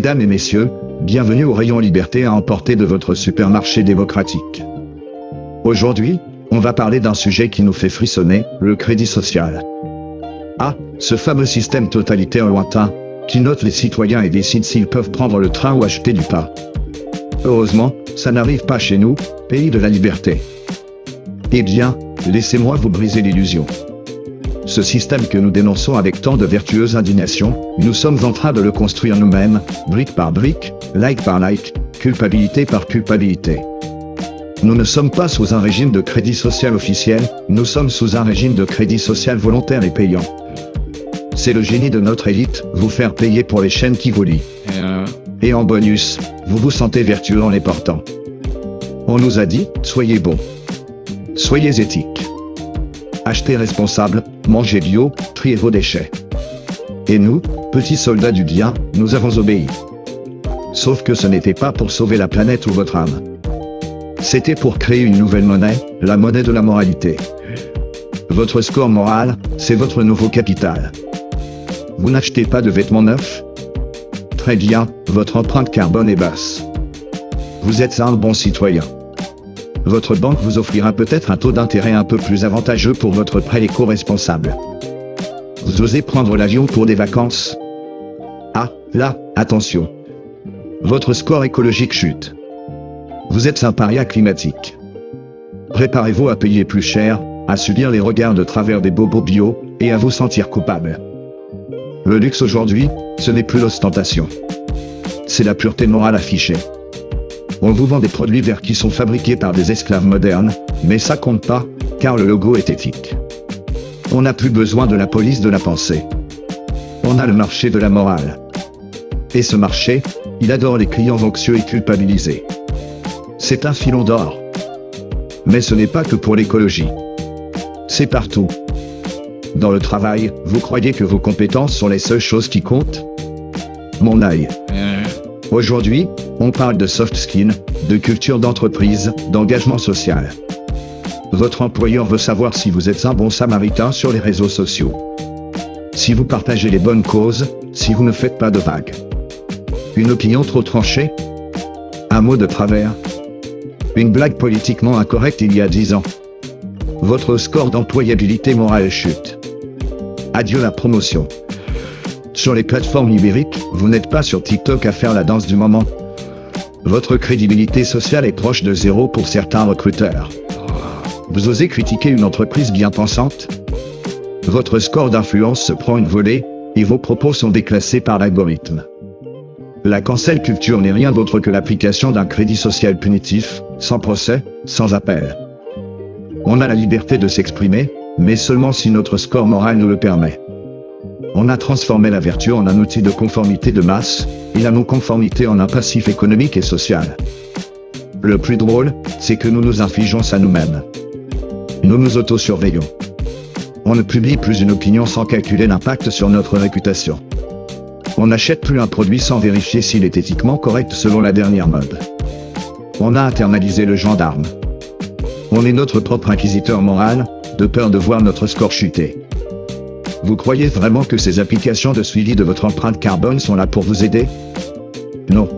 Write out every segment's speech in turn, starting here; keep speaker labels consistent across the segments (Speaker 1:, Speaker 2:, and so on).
Speaker 1: Mesdames et messieurs, bienvenue au rayon liberté à emporter de votre supermarché démocratique. Aujourd'hui, on va parler d'un sujet qui nous fait frissonner, le crédit social. Ah, ce fameux système totalitaire lointain, qui note les citoyens et décide s'ils peuvent prendre le train ou acheter du pain. Heureusement, ça n'arrive pas chez nous, pays de la liberté. Eh bien, laissez-moi vous briser l'illusion. Ce système que nous dénonçons avec tant de vertueuse indignation, nous sommes en train de le construire nous-mêmes, brique par brique, like par like, culpabilité par culpabilité. Nous ne sommes pas sous un régime de crédit social officiel, nous sommes sous un régime de crédit social volontaire et payant. C'est le génie de notre élite, vous faire payer pour les chaînes qui vous lient. Et en bonus, vous vous sentez vertueux en les portant. On nous a dit, soyez bons. Soyez éthiques. Achetez responsable, mangez bio, triez vos déchets. Et nous, petits soldats du bien, nous avons obéi. Sauf que ce n'était pas pour sauver la planète ou votre âme. C'était pour créer une nouvelle monnaie, la monnaie de la moralité. Votre score moral, c'est votre nouveau capital. Vous n'achetez pas de vêtements neufs? Très bien, votre empreinte carbone est basse. Vous êtes un bon citoyen. Votre banque vous offrira peut-être un taux d'intérêt un peu plus avantageux pour votre prêt éco-responsable. Vous osez prendre l'avion pour des vacances? Ah, là, attention. Votre score écologique chute. Vous êtes un paria climatique. Préparez-vous à payer plus cher, à subir les regards de travers des bobos bio, et à vous sentir coupable. Le luxe aujourd'hui, ce n'est plus l'ostentation. C'est la pureté morale affichée. On vous vend des produits verts qui sont fabriqués par des esclaves modernes, mais ça compte pas, car le logo est éthique. On n'a plus besoin de la police de la pensée. On a le marché de la morale. Et ce marché, il adore les clients anxieux et culpabilisés. C'est un filon d'or. Mais ce n'est pas que pour l'écologie. C'est partout. Dans le travail, vous croyez que vos compétences sont les seules choses qui comptent? Mon œil. Aujourd'hui, on parle de soft skills, de culture d'entreprise, d'engagement social. Votre employeur veut savoir si vous êtes un bon samaritain sur les réseaux sociaux. Si vous partagez les bonnes causes, si vous ne faites pas de vagues. Une opinion trop tranchée? Un mot de travers? Une blague politiquement incorrecte il y a 10 ans? Votre score d'employabilité morale chute. Adieu la promotion. Sur les plateformes numériques, vous n'êtes pas sur TikTok à faire la danse du moment. Votre crédibilité sociale est proche de zéro pour certains recruteurs. Vous osez critiquer une entreprise bien pensante? Votre score d'influence se prend une volée, et vos propos sont déclassés par l'algorithme. La cancel culture n'est rien d'autre que l'application d'un crédit social punitif, sans procès, sans appel. On a la liberté de s'exprimer, mais seulement si notre score moral nous le permet. On a transformé la vertu en un outil de conformité de masse, et la non-conformité en un passif économique et social. Le plus drôle, c'est que nous nous infligeons ça nous-mêmes. Nous nous auto-surveillons. On ne publie plus une opinion sans calculer l'impact sur notre réputation. On n'achète plus un produit sans vérifier s'il est éthiquement correct selon la dernière mode. On a internalisé le gendarme. On est notre propre inquisiteur moral, de peur de voir notre score chuter. Vous croyez vraiment que ces applications de suivi de votre empreinte carbone sont là pour vous aider? Non.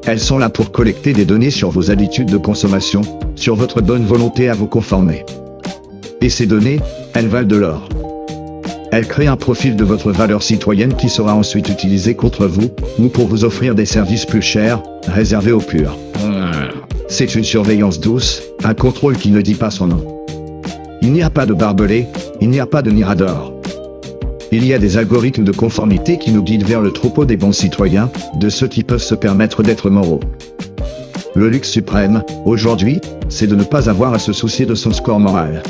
Speaker 1: Elles sont là pour collecter des données sur vos habitudes de consommation, sur votre bonne volonté à vous conformer. Et ces données, elles valent de l'or. Elles créent un profil de votre valeur citoyenne qui sera ensuite utilisé contre vous, ou pour vous offrir des services plus chers, réservés aux purs. C'est une surveillance douce, un contrôle qui ne dit pas son nom. Il n'y a pas de barbelé, il n'y a pas de mirador. Il y a des algorithmes de conformité qui nous guident vers le troupeau des bons citoyens, de ceux qui peuvent se permettre d'être moraux. Le luxe suprême, aujourd'hui, c'est de ne pas avoir à se soucier de son score moral.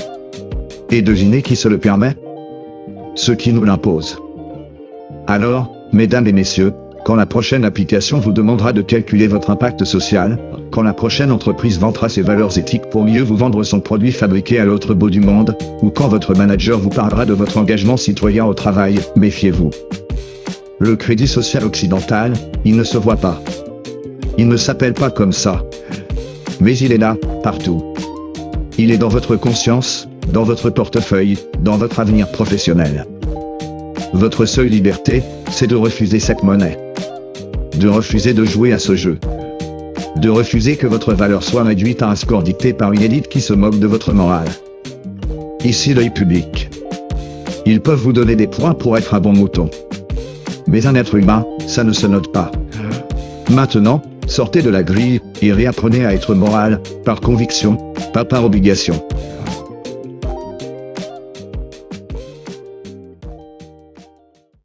Speaker 1: Et devinez qui se le permet? Ceux qui nous l'imposent. Alors, mesdames et messieurs, quand la prochaine application vous demandera de calculer votre impact social, quand la prochaine entreprise vantera ses valeurs éthiques pour mieux vous vendre son produit fabriqué à l'autre bout du monde, ou quand votre manager vous parlera de votre engagement citoyen au travail, méfiez-vous. Le crédit social occidental, il ne se voit pas. Il ne s'appelle pas comme ça. Mais il est là, partout. Il est dans votre conscience, dans votre portefeuille, dans votre avenir professionnel. Votre seule liberté, c'est de refuser cette monnaie. de refuser de jouer à ce jeu. De refuser que votre valeur soit réduite à un score dicté par une élite qui se moque de votre morale. Ici l'œil public. Ils peuvent vous donner des points pour être un bon mouton. Mais un être humain, ça ne se note pas. Maintenant, sortez de la grille et réapprenez à être moral, par conviction, pas par obligation.